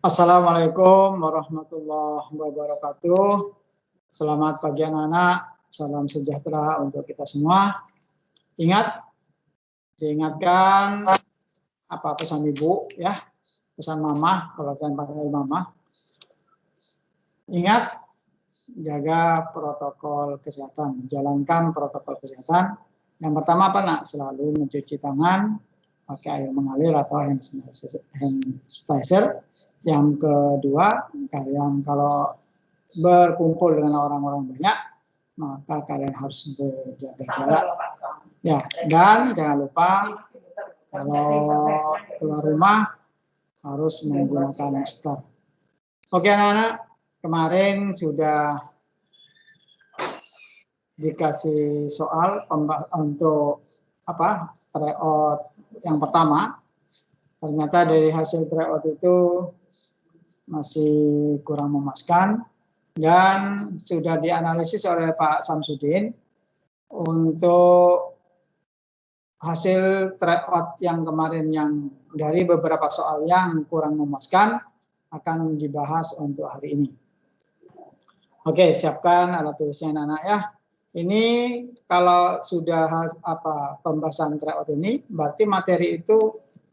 Assalamualaikum warahmatullahi wabarakatuh. Selamat pagi anak-anak, salam sejahtera untuk kita semua. Diingatkan apa pesan ibu ya, pesan mama kalau kalian panggil mama. Ingat, jaga protokol kesehatan, jalankan protokol kesehatan. Yang pertama apa nak? Selalu mencuci tangan pakai air mengalir atau hand sanitizer. Yang kedua, kalian kalau berkumpul dengan orang-orang banyak, maka kalian harus berjaga jarak. Ya, dan jangan lupa kalau keluar rumah harus menggunakan masker. Oke anak-anak, kemarin sudah dikasih soal untuk tryout yang pertama. Ternyata dari hasil tryout itu masih kurang memuaskan dan sudah dianalisis oleh Pak Samsudin untuk hasil tryout yang kemarin yang dari beberapa soal yang kurang memuaskan akan dibahas untuk hari ini. Oke, siapkan alat tulisnya anak-anak ya. Ini kalau sudah pembahasan tryout ini berarti materi itu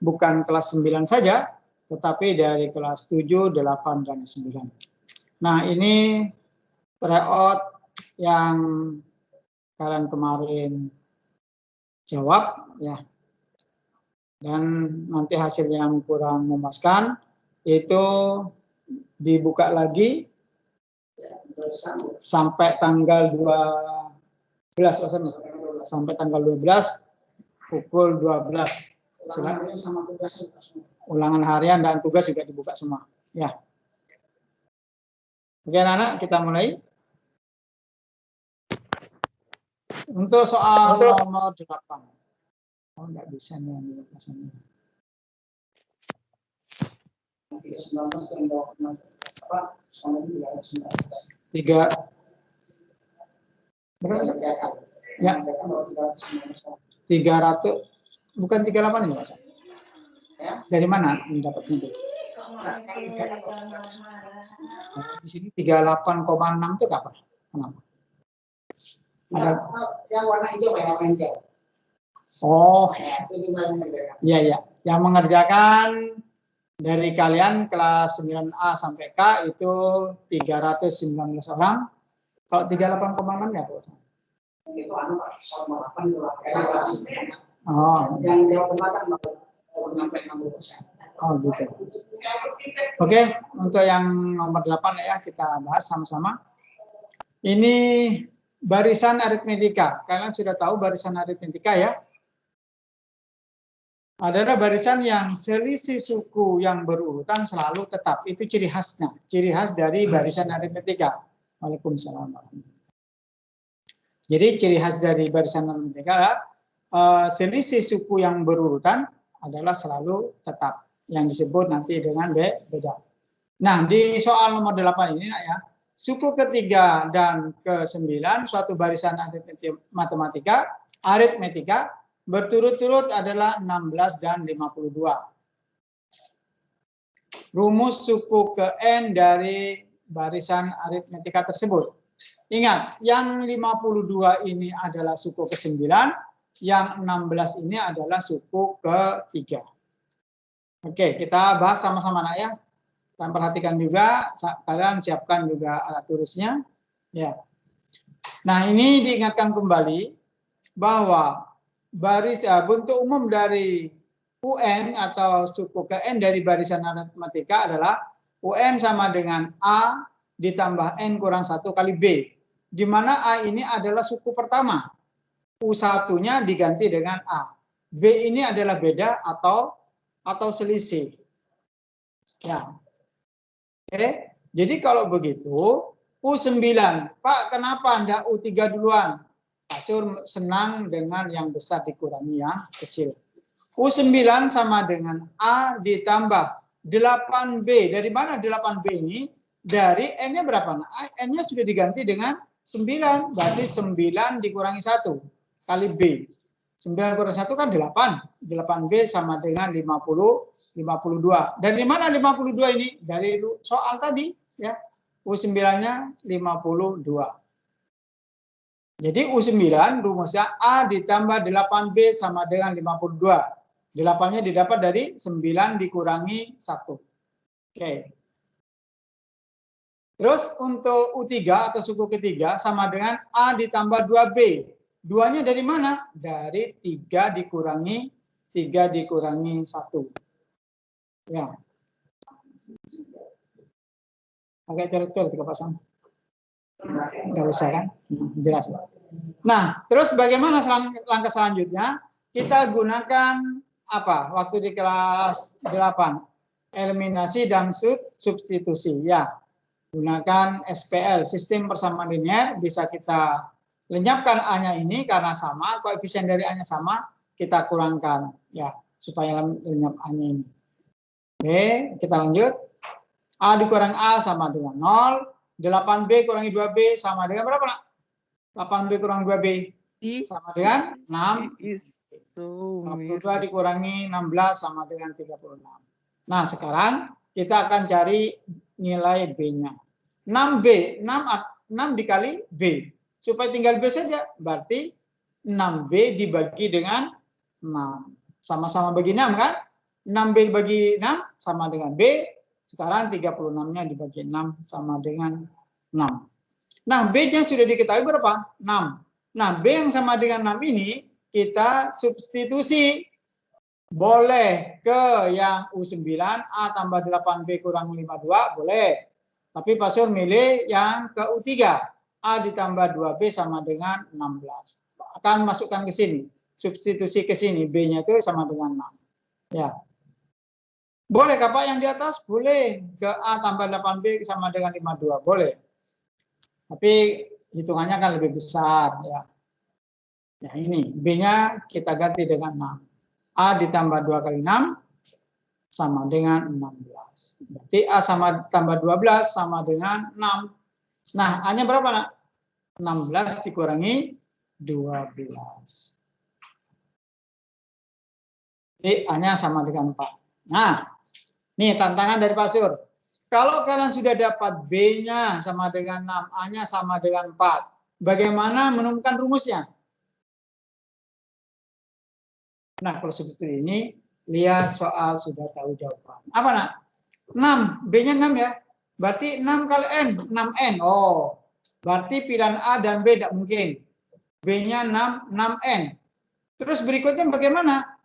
bukan kelas 9 saja, tetapi dari kelas 7, 8, dan 9. Nah, ini tryout yang kalian kemarin jawab ya. Dan nanti hasil yang kurang memuaskan itu dibuka lagi sampai tanggal 12 sampai tanggal 12 pukul 12. Ulangan harian dan tugas juga dibuka semua ya. Oke anak-anak, kita mulai. Untuk soal nomor 8. Oh, enggak bisa nih yang pasangnya. 3 berapa? Ya. 300 bukan 38 ya, Pak? Dari mana mendapatnya itu? Di sini 38,6 itu apa? Kenapa? Ada yang warna hijau ya, warna hijau. Oh, iya ya. Yang mengerjakan dari kalian kelas 9A sampai K itu 319 orang. Kalau 38,6 ya, Pak? Itu Pak, soal 8 itu lah. Oh, yang kelihatan sampai 60%. Oh, gitu. Oke, untuk yang nomor 8 ya kita bahas sama-sama. Ini barisan aritmetika. Kalian sudah tahu barisan aritmetika ya? Adalah barisan yang selisih suku yang berurutan selalu tetap. Itu ciri khasnya, ciri khas dari barisan aritmetika. Waalaikumsalam. Jadi ciri khas dari barisan aritmetika adalah selisih suku yang berurutan adalah selalu tetap. Yang disebut nanti dengan beda. Nah, di soal nomor 8 ini ya, suku ketiga dan ke-9 suatu barisan aritmetika berturut-turut adalah 16 dan 52. Rumus suku ke N dari barisan aritmetika tersebut. Ingat, yang 52 ini adalah suku ke-9, yang 16 ini adalah suku ke-3. Oke, kita bahas sama-sama nak ya. Kalian perhatikan juga, kalian siapkan juga alat tulisnya. Ya. Nah, ini diingatkan kembali bahwa bentuk umum dari UN atau suku ke N dari barisan aritmetika adalah UN sama dengan A ditambah N kurang 1 kali B. Di mana A ini adalah suku pertama. U1-nya diganti dengan A. B ini adalah beda atau selisih. Ya. Oke. Jadi kalau begitu U9, Pak kenapa Anda U3 duluan? Pak Sur senang dengan yang besar dikurangi yang kecil. U9 sama dengan A ditambah 8B. Dari mana 8B ini? Dari N-nya berapa? Nah, N-nya sudah diganti dengan 9. Berarti 9 dikurangi 1 kali B. 9 kurang 1 kan 8. 8B sama dengan 52. Dari mana 52 ini? Dari soal tadi ya. U9-nya 52. Jadi U9 rumusnya A ditambah 8B sama dengan 52. 8-nya didapat dari 9 dikurangi 1. Oke. Terus untuk U3 atau suku ketiga sama dengan A ditambah 2B. 2-nya dari mana? Dari 3 dikurangi 1. Ya. Pakai coret-coret ke pasang. Nggak usah kan? Jelas. Nah, terus bagaimana langkah selanjutnya? Kita gunakan apa? Waktu di kelas 8. Eliminasi dan substitusi. Ya. Gunakan SPL, sistem persamaan linear, bisa kita lenyapkan A-nya ini karena sama, koefisien dari A-nya sama, kita kurangkan ya supaya lenyap A-nya ini. Oke, kita lanjut. A dikurang A sama dengan 0, 8B kurangi 2B sama dengan berapa, Nak? 8B kurang 2B sama dengan 6. 42 dikurangi 16 sama dengan 36. Nah, sekarang kita akan cari nilai B-nya. 6B, 6 dikali B. Supaya tinggal B saja, berarti 6B dibagi dengan 6. Sama-sama bagi 6 kan? 6B dibagi 6 sama dengan B. Sekarang 36-nya dibagi 6 sama dengan 6. Nah, B-nya sudah diketahui berapa? 6. Nah, B yang sama dengan 6 ini kita substitusi. Boleh ke yang U9, A tambah 8B kurang 52, boleh. Tapi Pak Sur milih yang ke U3, A ditambah 2B sama dengan 16. Akan masukkan ke sini, substitusi ke sini, B-nya itu sama dengan 6. Ya. Boleh Kak Pak yang di atas? Boleh. Ke A tambah 8B sama dengan 52, boleh. Tapi hitungannya kan lebih besar. Ya, ya ini, B-nya kita ganti dengan 6. A ditambah 2 kali 6 sama dengan 16. Berarti A sama tambah 12 sama dengan 6. Nah, A-nya berapa, Nak? 16 dikurangi 12. Jadi A-nya sama dengan 4. Nah, nih tantangan dari Pak Sur. Kalau kalian sudah dapat B-nya sama dengan 6, A-nya sama dengan 4, bagaimana menemukan rumusnya? Nah, kalau seperti ini, lihat soal sudah tahu jawaban. Apa, Nak? 6, B-nya 6 ya. Berarti 6 kali N, 6N. Oh, berarti pilihan A dan B tidak mungkin. B-nya 6, 6N. Terus berikutnya bagaimana?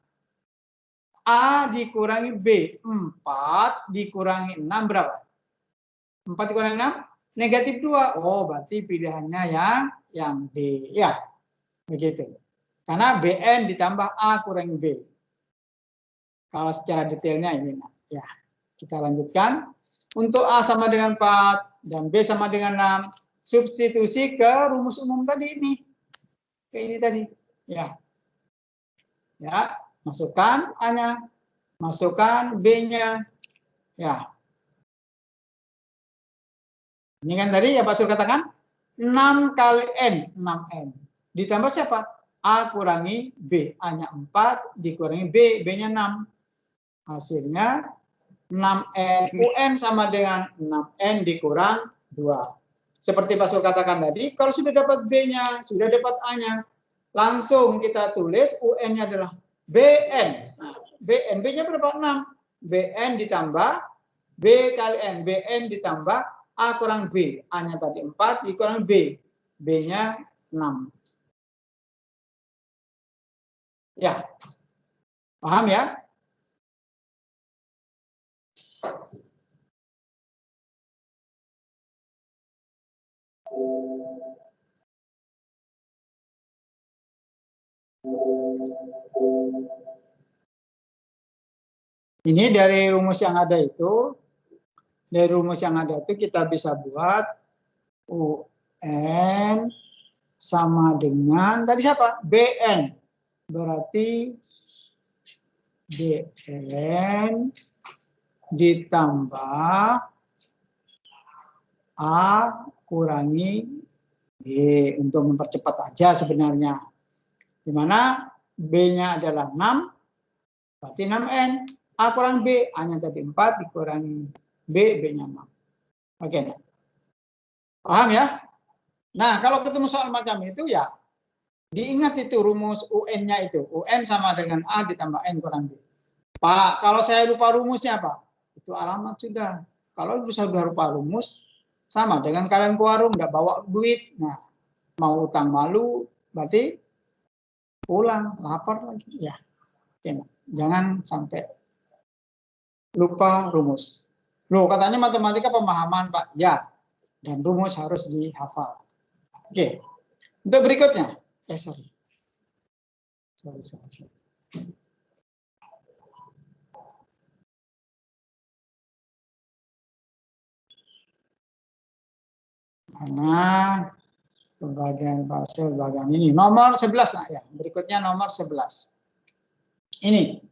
A dikurangi B, 4 dikurangi 6 berapa? 4 dikurangi 6? Negatif 2. Oh, berarti pilihannya yang D. Ya, begitu. Karena BN ditambah A kurangi B. Kalau secara detailnya ini. Ya, kita lanjutkan. Untuk A sama dengan 4 dan B sama dengan 6. Substitusi ke rumus umum tadi ini. Ke ini tadi. Ya. Ya, masukkan A-nya. Masukkan B-nya. Ya. Ini kan tadi ya Pak Sur katakan. 6 kali N. 6N. Ditambah siapa? A kurangi B. A-nya 4 dikurangi B. B-nya 6. Hasilnya 6N. UN sama dengan 6N dikurang 2. Seperti Pak Sur katakan tadi, kalau sudah dapat B-nya, sudah dapat A-nya, langsung kita tulis UN-nya adalah BN. Nah, BN. B-nya berapa? 6. BN ditambah B kali N. BN ditambah A kurang B. A-nya tadi 4 dikurang B. B-nya 6. Ya, paham ya? Ini dari rumus yang ada itu. Dari rumus yang ada itu kita bisa buat UN sama dengan tadi siapa? BN. Berarti BN ditambah A kurangi B untuk mempercepat aja sebenarnya. Di mana B-nya adalah 6, berarti 6N. A kurang B, A-nya tadi 4, dikurangi B, B-nya 6. Oke, paham ya? Nah, kalau ketemu soal macam itu ya, diingat itu rumus UN-nya itu. UN sama dengan A ditambah N kurang B. Pak, kalau saya lupa rumusnya apa? Itu alamat sudah. Kalau sudah lupa rumus, sama dengan kalian ke warung, nggak bawa duit. Nah, mau utang malu, berarti pulang, lapar lagi. Ya, oke. Jangan sampai lupa rumus. Loh, katanya matematika pemahaman, Pak. Ya, dan rumus harus dihafal. Oke, untuk berikutnya. Sorry. Karena bagian pasal bagian ini. Nomor 11. Nah, ya. Berikutnya nomor 11. Ini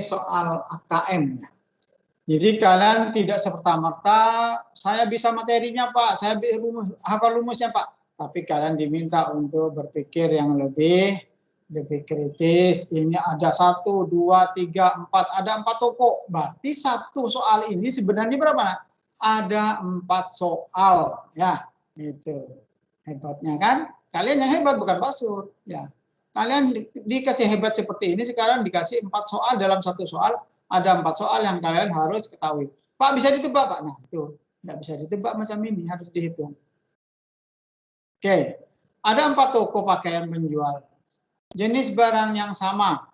soal AKM. Ya. Jadi kalian tidak serta-merta, saya bisa materinya Pak, saya hafal rumusnya Pak. Tapi kalian diminta untuk berpikir yang lebih kritis. Ini ada 1, 2, 3, 4, ada 4 toko. Berarti satu soal ini sebenarnya berapa nak? Ada 4 soal. Ya, itu hebatnya kan? Kalian yang hebat bukan Pak Sur. Ya, kalian dikasih hebat seperti ini, sekarang dikasih 4 soal dalam satu soal. Ada 4 soal yang kalian harus ketahui. Pak, bisa ditebak Pak? Nah, itu tidak bisa ditebak macam ini, harus dihitung. Oke, ada 4 toko pakaian menjual jenis barang yang sama.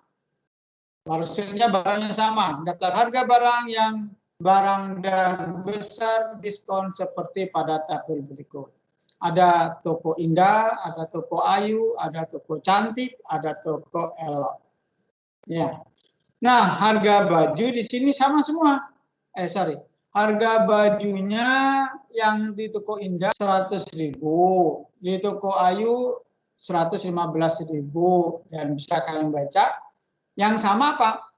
Maksudnya barang yang sama. Daftar harga barang yang barang dan besar diskon seperti pada tabel berikut. Ada toko Indah, ada toko Ayu, ada toko Cantik, ada toko Elok. Ya. Nah, harga baju di sini sama semua. Harga bajunya yang di toko Indah 100.000, di toko Ayu 115.000, dan bisa kalian baca yang sama apa?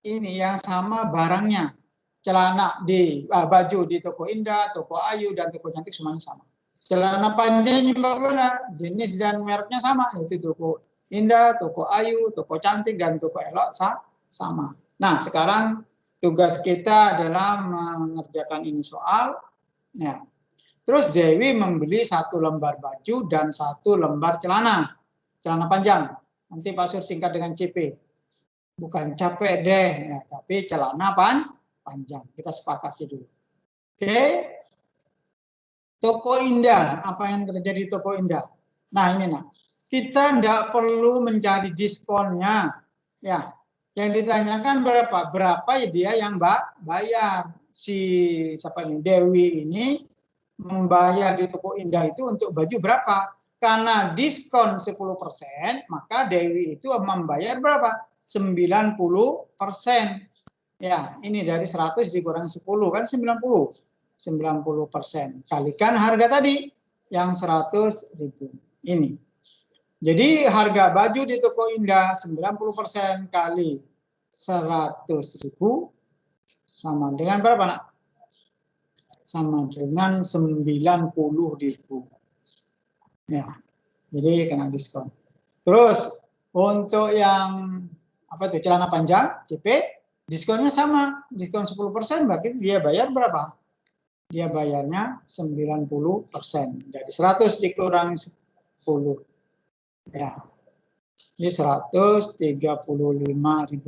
Ini yang sama barangnya. Celana di baju di toko Indah, toko Ayu dan toko Cantik semuanya sama. Celana panjang juga jenis dan mereknya sama, yaitu toko Indah, toko Ayu, toko Cantik dan toko Elok sama. Nah, sekarang tugas kita adalah mengerjakan ini soal. Ya. Terus Dewi membeli 1 lembar baju dan 1 lembar celana panjang. Nanti Pak Sur singkat dengan CP. Bukan capek deh, ya, tapi celana panjang. Kita sepakati dulu. Oke. Toko Indah, apa yang terjadi di toko Indah? Nah, ini nah. Kita tidak perlu mencari diskonnya. Ya, yang ditanyakan berapa? Berapa ya dia yang bayar? Si siapa ini? Dewi ini membayar di toko Indah itu untuk baju berapa? Karena diskon 10%, maka Dewi itu membayar berapa? 90%. Ya, ini dari 100 dikurangi 10 kan 90%. Kalikan harga tadi yang 100.000. Ini. Jadi harga baju di toko Indah 90% kali 100.000 sama dengan berapa nak? Sama dengan 90.000. Ya, jadi kena diskon. Terus untuk yang apa itu celana panjang CP diskonnya sama, diskon 10%, berarti dia bayar berapa? Dia bayarnya 90%. Jadi 100 dikurangi 10. Ya. Ini 135.000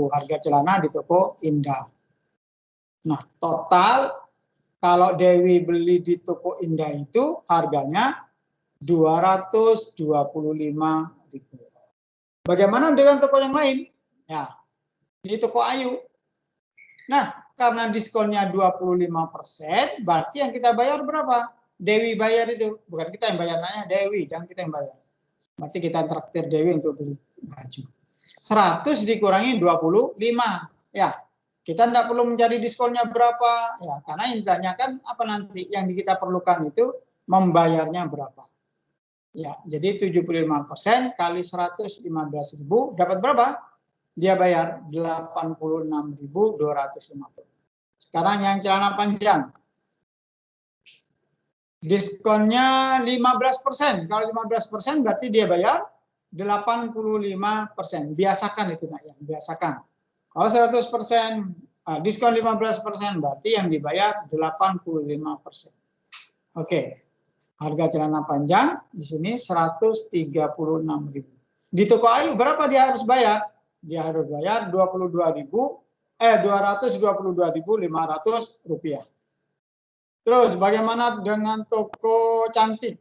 harga celana di toko Indah. Nah, total kalau Dewi beli di toko Indah itu harganya 225.000. Bagaimana dengan toko yang lain? Ya, di toko Ayu. Nah, karena diskonnya 25%, berarti yang kita bayar berapa? Dewi bayar itu. Bukan kita yang bayar, nanya Dewi, dan kita yang bayar. Berarti kita traktir Dewi untuk beli baju. 100 dikurangi 25. Ya, kita tidak perlu mencari diskonnya berapa. Ya, karena yang ditanyakan apa nanti yang kita perlukan itu membayarnya berapa. Ya, jadi 75% kali 115.000 dapat berapa? Dia bayar 86.250. Sekarang yang celana panjang. Diskonnya 15%. Kalau 15% berarti dia bayar 85%. Biasakan itu, Nak, ya, biasakan. Kalau 100%, diskon 15%, berarti yang dibayar 85%. Oke. Harga celana panjang di sini 136.000. Di toko Ayu berapa dia harus bayar? Dia harus bayar 222.500 rupiah. Terus bagaimana dengan toko Cantik?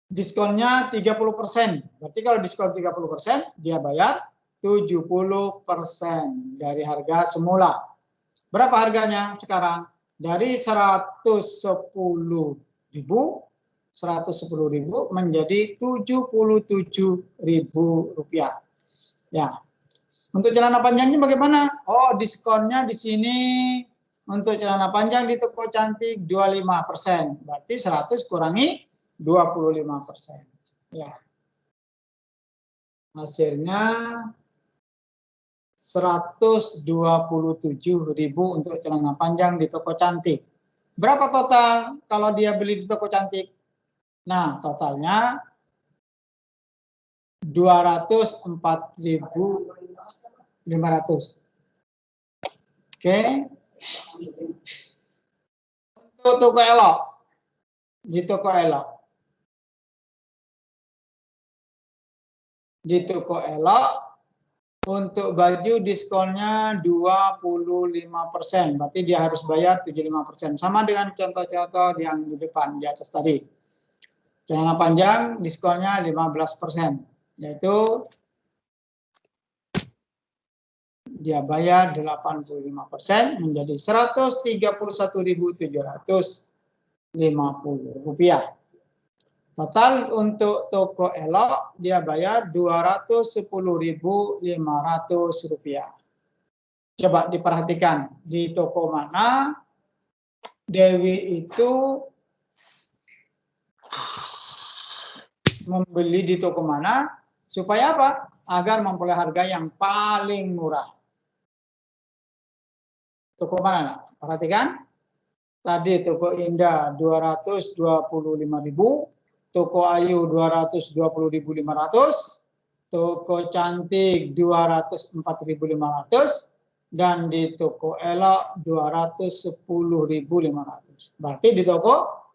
Diskonnya 30%. Berarti kalau diskon 30%, dia bayar 70% dari harga semula. Berapa harganya sekarang? Dari 110.000 menjadi 77.000 rupiah. Ya. Untuk celana panjangnya bagaimana? Oh, diskonnya di sini untuk celana panjang di toko Cantik 25%. Berarti 100 kurangi 25%. Ya. Hasilnya 127.000 untuk celana panjang di toko Cantik. Berapa total kalau dia beli di toko Cantik? Nah, totalnya 204.500. Oke. Untuk toko Elok. Di toko Elok. Di toko Elok untuk baju diskonnya 25%. Berarti dia harus bayar 75%. Sama dengan contoh-contoh yang di depan di atas tadi. Celana panjang diskonnya 15%, yaitu dia bayar 85% menjadi 131.750 rupiah. Total untuk toko Elok dia bayar 210.500 rupiah. Coba diperhatikan di toko mana Dewi itu membeli di toko mana, supaya apa? Agar memperoleh harga yang paling murah. Toko mana, Nak? Perhatikan. Tadi toko Indah 225.000, toko Ayu 220.500, toko Cantik 204.500, dan di toko Elok 210.500. Berarti di toko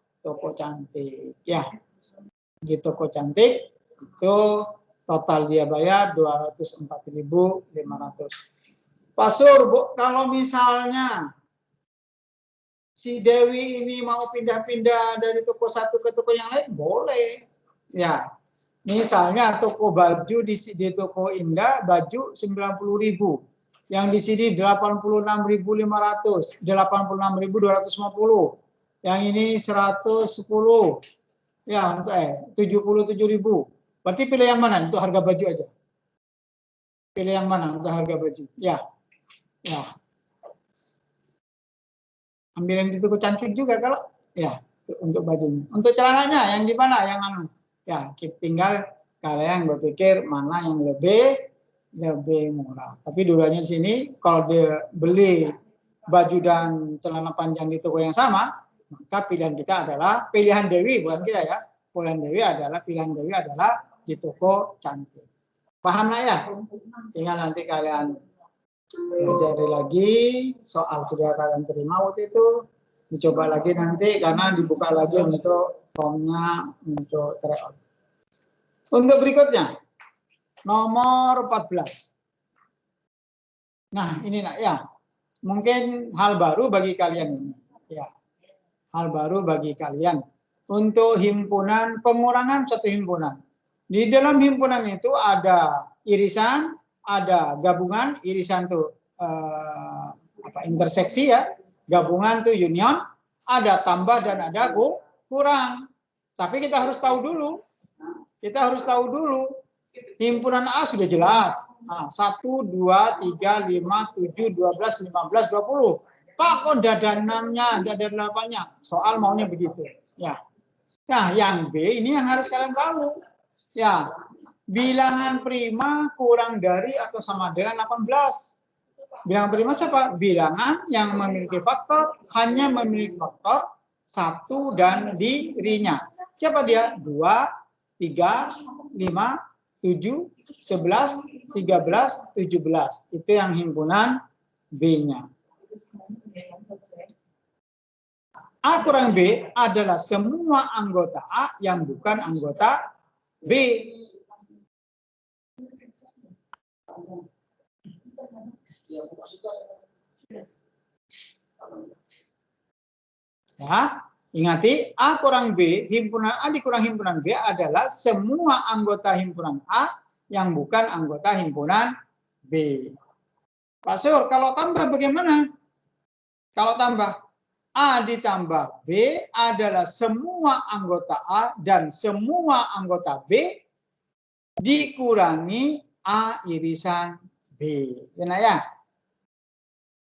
Cantik, ya. Di toko Cantik itu total dia bayar 204.500. Pak Sur, Bu, kalau misalnya si Dewi ini mau pindah-pindah dari toko satu ke toko yang lain, boleh. Ya, misalnya toko baju di toko Indah baju 90.000, yang di sini 86.500, 86.250, yang ini 110. Ya, untuk 77.000. Berarti pilih yang mana untuk harga baju aja? Pilih yang mana untuk harga baju? Ya. Ya. Ambil yang di toko Cantik juga kalau ya untuk bajunya. Untuk celananya yang di mana yang anu? Ya, tinggal kalian berpikir mana yang lebih murah. Tapi dulunya di sini kalau dia beli baju dan celana panjang di toko yang sama, maka pilihan kita adalah pilihan Dewi, bukan kita ya. Pilihan Dewi adalah di toko Cantik. Paham lah ya? Tinggal nanti kalian pelajari lagi soal sudah kalian terima waktu itu, dicoba lagi nanti karena dibuka lagi untuk formnya untuk tryout. Untuk berikutnya nomor 14. Nah ini nak ya, mungkin hal baru bagi kalian ini ya. Hal baru bagi kalian untuk himpunan, pengurangan satu himpunan. Di dalam himpunan itu ada irisan, ada gabungan. Irisan tuh interseksi ya, gabungan tuh union, ada tambah dan ada kurang. Tapi kita harus tahu dulu. Himpunan A sudah jelas. Nah, 1, 2, 3, 5, 7, 12, 15, 20. Pak, kok ada 6-nya, ada 8-nya? Soal maunya begitu. Ya. Nah, yang B ini yang harus kalian tahu. Ya, bilangan prima kurang dari atau sama dengan 18. Bilangan prima siapa? Bilangan yang memiliki faktor, hanya memiliki faktor 1 dan dirinya. Siapa dia? 2, 3, 5, 7, 11, 13, 17. Itu yang himpunan B-nya. A kurang B adalah semua anggota A yang bukan anggota B. Ya, ingati A kurang B, himpunan A dikurang himpunan B adalah semua anggota himpunan A yang bukan anggota himpunan B. Pak Sur, kalau tambah bagaimana? Kalau tambah A ditambah B adalah semua anggota A dan semua anggota B dikurangi A irisan B. Benar ya?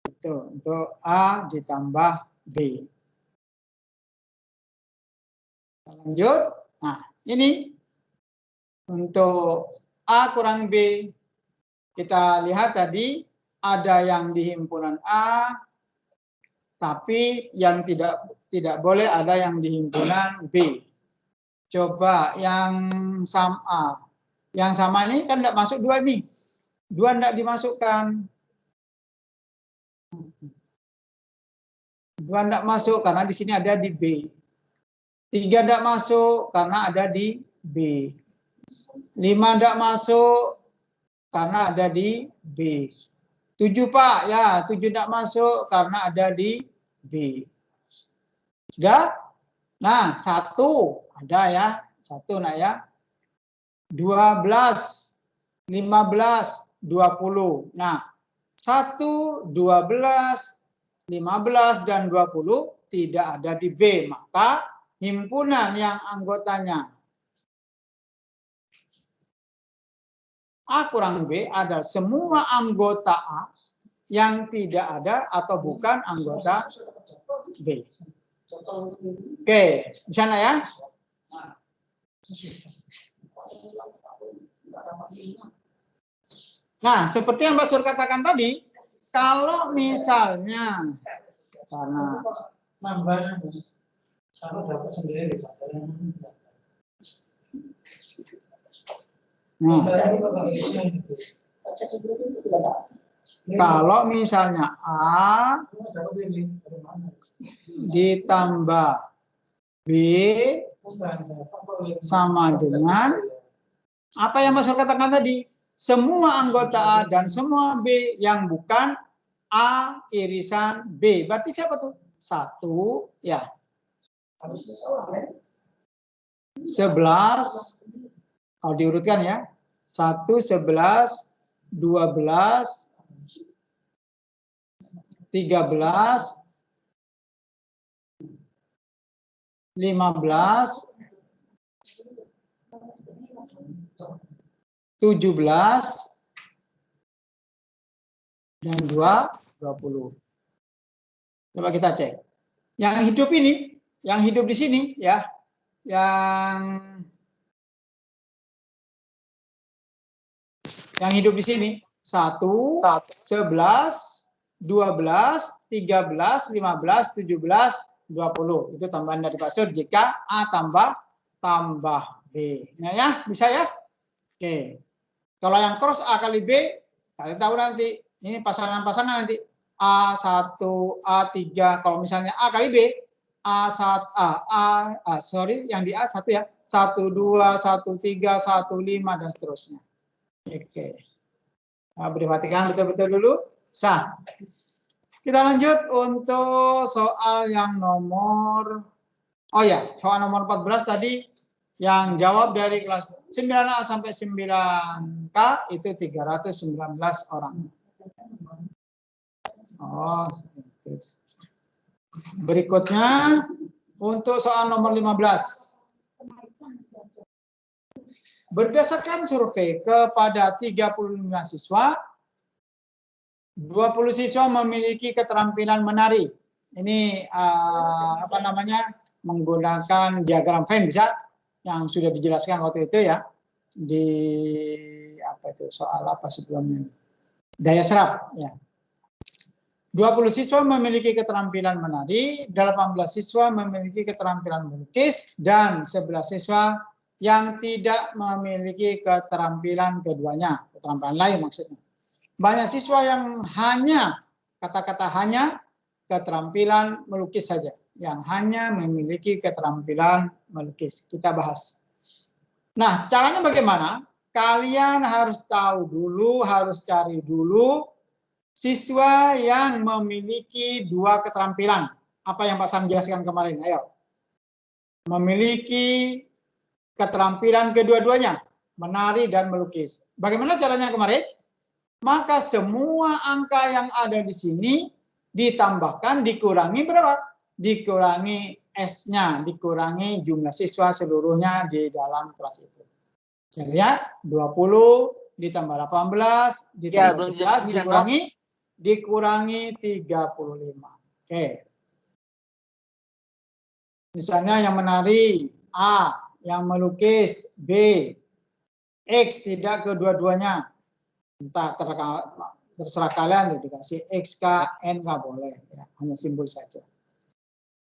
Itu untuk A ditambah B. Lanjut. Nah, ini untuk A kurang B. Kita lihat tadi ada yang di himpunan A, tapi yang tidak boleh ada yang di himpunan B. Coba yang sama. Yang sama ini kan tidak masuk 2 nih. 2 tidak dimasukkan. 2 tidak masuk karena di sini ada di B. 3 tidak masuk karena ada di B. 5 tidak masuk karena ada di B. 7 Pak, ya 7 tidak masuk karena ada di B. Sudah? Nah, 1 ada ya, 1 nak ya. 12, 15, 20. Nah, 1, 12, 15, dan 20 tidak ada di B. Maka himpunan yang anggotanya A kurang B adalah semua anggota A yang tidak ada atau bukan anggota B. Oke, di sana ya. Nah, seperti yang Mbak Sur katakan tadi, kalau misalnya karena nambahnya kalau dapat sendiri. Nah, kalau misalnya A ditambah B sama dengan apa yang Mas katakan tadi, semua anggota A dan semua B yang bukan A irisan B. Berarti siapa tuh? 1 ya. 11 kalau diurutkan ya. 1, 11, 12, 13, 15, 17, dan 20. Coba kita cek. Yang hidup ini, yang hidup di sini ya, yang hidup di sini 1, 11, 12, 13, 15, 17, 20. Itu tambahan dari Pak Sur jika A tambah B. Nah ya, bisa ya? Oke. Kalau yang cross A kali B, kalian tahu nanti. Ini pasangan-pasangan nanti. A1, A3. Kalau misalnya A kali B, yang di A 1 ya. 1, 2, 1, 3, 1, 5, dan seterusnya. Oke. Nah, perhatikan betul-betul dulu. Sah. Kita lanjut untuk soal yang nomor, soal nomor 14 tadi yang jawab dari kelas 9A sampai 9K itu 319 orang. Berikutnya untuk soal nomor 15. Berdasarkan survei kepada 35 siswa, 20 siswa memiliki keterampilan menari. Ini menggunakan diagram Venn bisa yang sudah dijelaskan waktu itu ya di soal apa sebelumnya, daya serap ya. 20 siswa memiliki keterampilan menari, 18 siswa memiliki keterampilan melukis, dan 11 siswa yang tidak memiliki keterampilan keduanya, keterampilan lain maksudnya. Banyak siswa yang hanya, kata-kata hanya, keterampilan melukis saja, yang hanya memiliki keterampilan melukis. Kita bahas. Nah, caranya bagaimana? Kalian harus tahu dulu, harus cari dulu siswa yang memiliki dua keterampilan. Apa yang Pak Sam jelaskan kemarin? Ayo. Memiliki keterampilan kedua-duanya, menari dan melukis. Bagaimana caranya kemarin? Maka semua angka yang ada di sini ditambahkan, dikurangi berapa? Dikurangi S-nya, dikurangi jumlah siswa seluruhnya di dalam kelas itu. Jadi ya, 20 ditambah 18 ditambah 11 dikurangi 35. Oke. Misalnya yang menari A, yang melukis B, X tidak kedua-duanya. Entah terserah kalian, dikasih X, K, N nggak boleh, ya, hanya simbol saja.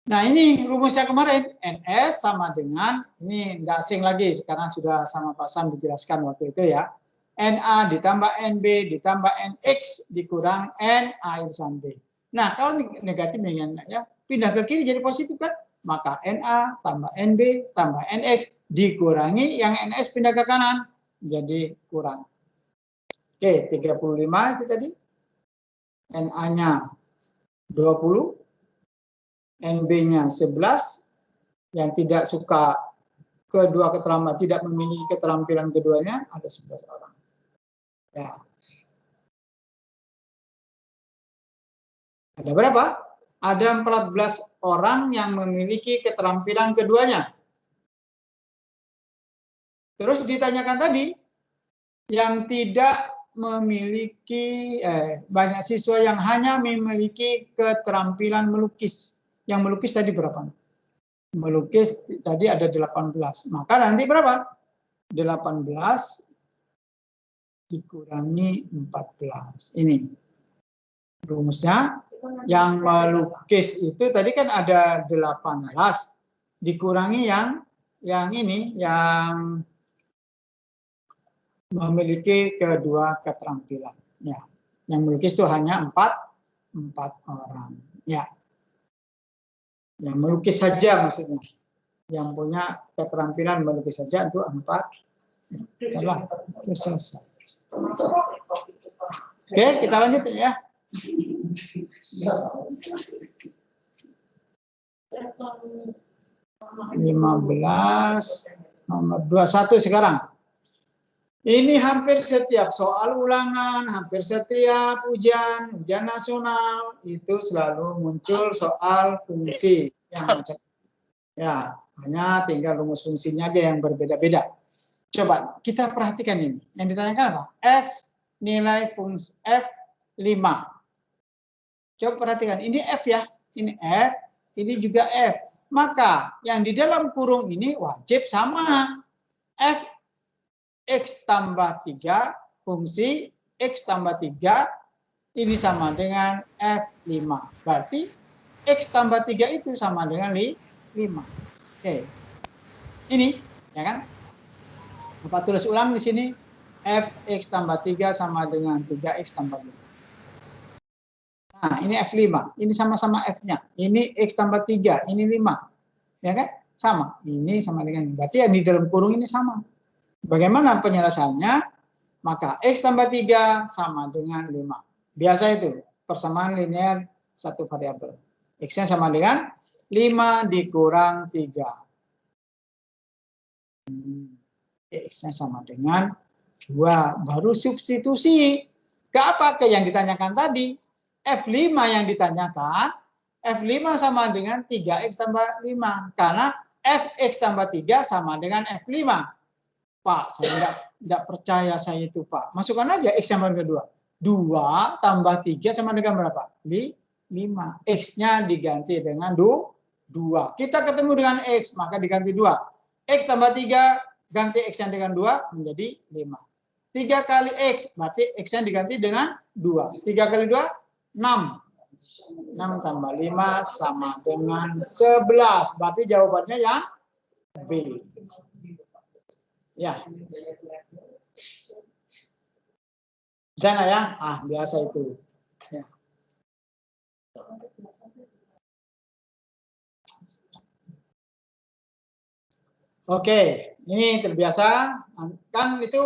Nah ini rumusnya kemarin, NS sama dengan, ini nggak asing lagi, karena sudah sama Pak Sam dijelaskan waktu itu ya. NA ditambah NB ditambah NX dikurang NA irisan B. Nah kalau negatif dengan ya pindah ke kiri jadi positif kan, maka NA tambah NB tambah NX dikurangi yang NS pindah ke kanan jadi kurang. Oke, 35 itu tadi. NA-nya 20, NB-nya 11, yang tidak suka kedua keterampilan, tidak memiliki keterampilan keduanya, ada 11 orang. Ya. Ada berapa? Ada 14 orang yang memiliki keterampilan keduanya. Terus ditanyakan tadi, yang tidak memiliki banyak siswa yang hanya memiliki keterampilan melukis. Yang melukis tadi berapa? Melukis tadi ada 18. Maka nanti berapa? 18 dikurangi 14. Ini rumusnya. Yang melukis itu tadi kan ada 18 dikurangi yang ini yang memiliki kedua keterampilan. Ya, yang melukis itu hanya 4 orang. Ya, yang melukis saja maksudnya. Yang punya keterampilan melukis saja itu 4. Adalah selesai. Oke, kita lanjut ya. 15 nomor 21 sekarang. Ini hampir setiap soal ulangan, hampir setiap ujian nasional itu selalu muncul soal fungsi yang macam. Ya, hanya tinggal rumus fungsinya aja yang berbeda-beda. Coba kita perhatikan ini. Yang ditanyakan apa? F nilai fungsi F5. Coba perhatikan, ini F ya. Ini F, ini juga F. Maka yang di dalam kurung ini wajib sama. F X tambah 3 fungsi X tambah 3 ini sama dengan F5. Berarti X tambah 3 itu sama dengan 5. Oke. Ini, ya kan? Bapak tulis ulang di sini. Fx tambah 3 sama dengan 3x tambah 5. Nah, ini F5. Ini sama-sama F-nya. Ini X tambah 3. Ini 5. Ya kan? Sama. Ini sama dengan. Berarti yang di dalam kurung ini sama. Bagaimana penyelesaiannya? Maka X tambah 3 sama dengan 5. Biasa itu. Persamaan linear satu variabel. X-nya sama dengan 5 dikurang 3. X-nya sama dengan 2. Baru substitusi. Ke apa? Ke yang ditanyakan tadi. F5 yang ditanyakan. F5 sama dengan 3X tambah 5. Karena Fx tambah 3 sama dengan F5. Pak, saya tidak percaya saya itu, Pak. Masukkan aja X sama dengan 2. 2 tambah 3 sama dengan berapa? 5. X-nya diganti dengan 2. Kita ketemu dengan X, maka diganti 2. X tambah 3, ganti X-nya dengan 2, menjadi 5. 3 kali X, berarti X-nya diganti dengan 2. 3 kali 2, 6. 6 tambah 5 sama dengan 11. Berarti jawabannya yang B. Ya. Bisa nggak ya? Biasa itu. Ya. Oke, ini terbiasa. Kan itu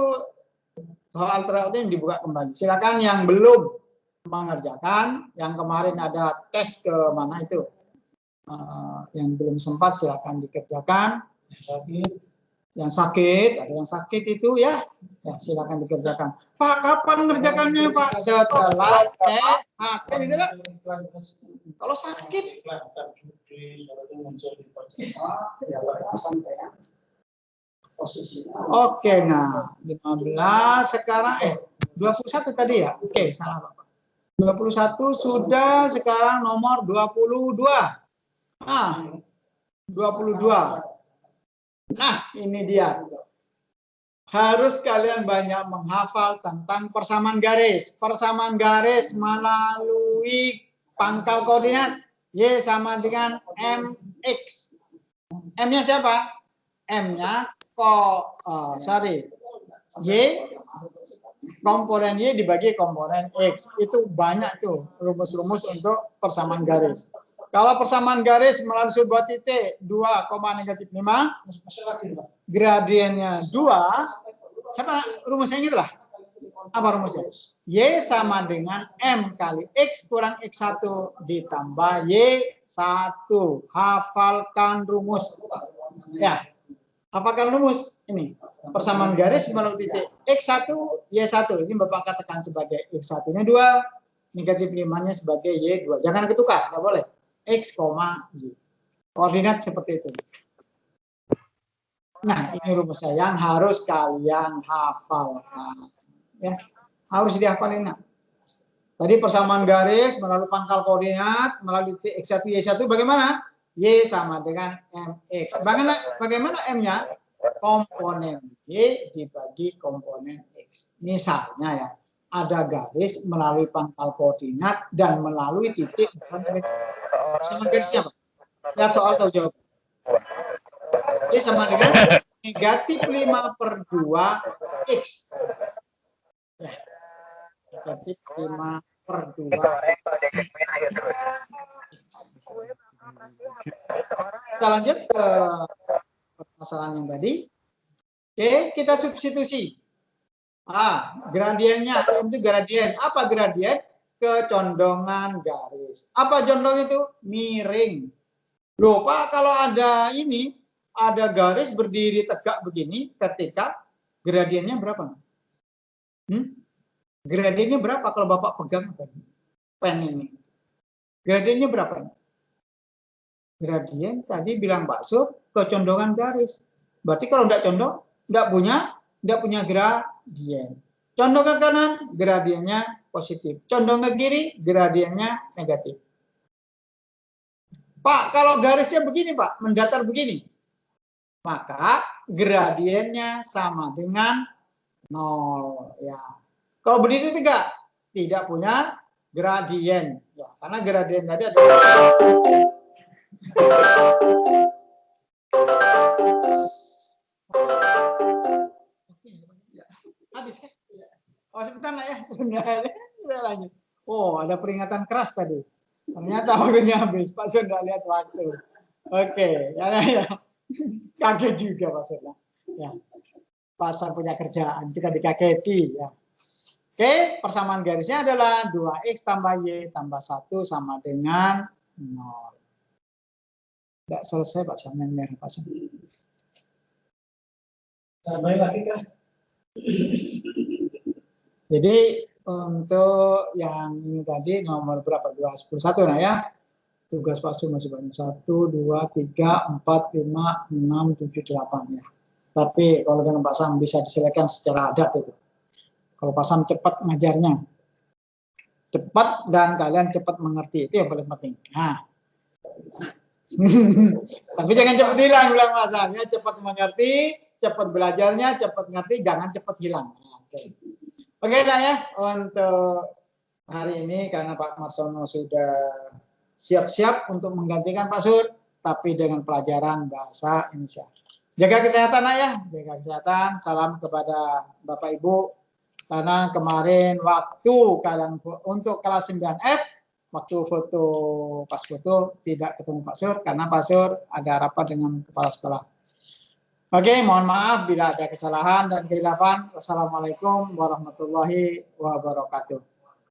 soal alternatif dibuka kembali. Silakan yang belum mengerjakan, yang kemarin ada tes ke mana itu, yang belum sempat silakan dikerjakan. Yang sakit, ada yang sakit itu ya silakan dikerjakan. Pak, kapan mengerjakannya Pak? Setelah sehat, gitu lah. Kalau sakit, oke, nah 15 sekarang 21 tadi ya? Oke, salah Bapak. 21 sudah, sekarang nomor 22. Nah, 22. Nah, ini dia. Harus kalian banyak menghafal tentang persamaan garis. Persamaan garis melalui pangkal koordinat. Y sama dengan MX. M-nya siapa? M-nya Y, komponen Y dibagi komponen X. Itu banyak tuh rumus-rumus untuk persamaan garis. Kalau persamaan garis melalui sebuah titik 2,-5, gradiennya 2, siapa rumusnya ini lah? Apa rumusnya? Y sama dengan M kali X kurang X1 ditambah Y1. Hafalkan rumus. Ya, hafalkan rumus. Ini, persamaan garis melalui titik X1, Y1. Ini Bapak katakan sebagai X1-nya 2, negatif 5-nya sebagai Y2. Jangan ketukar, nggak boleh. X, Y. Koordinat seperti itu. Nah, ini rumusnya yang harus kalian hafalkan. Ya, harus dihafalin. Tadi persamaan garis melalui pangkal koordinat, melalui X1, Y1, bagaimana? Y sama dengan MX. Bagaimana M-nya? Komponen Y dibagi komponen X. Misalnya ya, ada garis melalui pangkal koordinat dan melalui titik. Persamaan garisnya apa? Lihat soal tahu jawab. Y sama dengan negatif 5/2 X. Ya. Negatif 5/2. Kita lanjut ke permasalahan yang tadi. Oke, kita substitusi. Gradiennya, itu gradien. Apa gradien? Kecondongan garis. Apa condong itu? Miring. Loh Pak, kalau ada ini, ada garis berdiri tegak begini, ketika gradiennya berapa? Gradiennya berapa kalau Bapak pegang pen ini? Gradiennya berapa? Gradien tadi bilang Pak Sub, kecondongan garis. Berarti kalau tidak condong, tidak punya gradien. Condong ke kanan, gradiennya positif. Condong ke kiri, gradiennya negatif. Pak, kalau garisnya begini Pak, mendatar begini, maka gradiennya sama dengan 0. Ya. Kalau berdiri tegak, tidak punya gradien. Ya, karena gradien tadi adalah habis kan? Oh sebentar lah ya. Lanjut. Oh ada peringatan keras tadi. Ternyata waktunya habis. Pak Sun nggak lihat waktu. Oke, ya. Kaget juga Pak Sun. Ya. Pak Sun punya kerjaan, kita dikageti ya. Oke, persamaan garisnya adalah 2x tambah y tambah 1 sama dengan 0. Tidak selesai Pak Sun, yang merah Pak Sun. Tambah lagi kah? Jadi untuk yang ini tadi nomor berapa? 21 nah ya. Tugas Pak Sun masih banyak. 1, 2, 3, 4, 5, 6, 7, 8 ya. Tapi kalau dengan Pak Sam bisa diselesaikan secara adat itu. Kalau Pak Sam cepat ngajarnya. Cepat dan kalian cepat mengerti. Itu yang paling penting. Nah. Tapi jangan cepat hilang bilang Pak Sam. Ya, cepat mengerti, cepat belajarnya, cepat ngerti, jangan cepat hilang. Oke, nah ya. Untuk hari ini karena Pak Marsono sudah siap-siap untuk menggantikan Pak Sur, tapi dengan pelajaran bahasa Indonesia. Jaga kesehatan ya, jaga kesehatan. Salam kepada Bapak Ibu. Karena kemarin waktu kalian untuk kelas 9F, waktu foto pas foto tidak ketemu Pak Sur karena Pak Sur ada rapat dengan kepala sekolah. Oke, mohon maaf bila ada kesalahan dan kehilafan. Wassalamualaikum warahmatullahi wabarakatuh.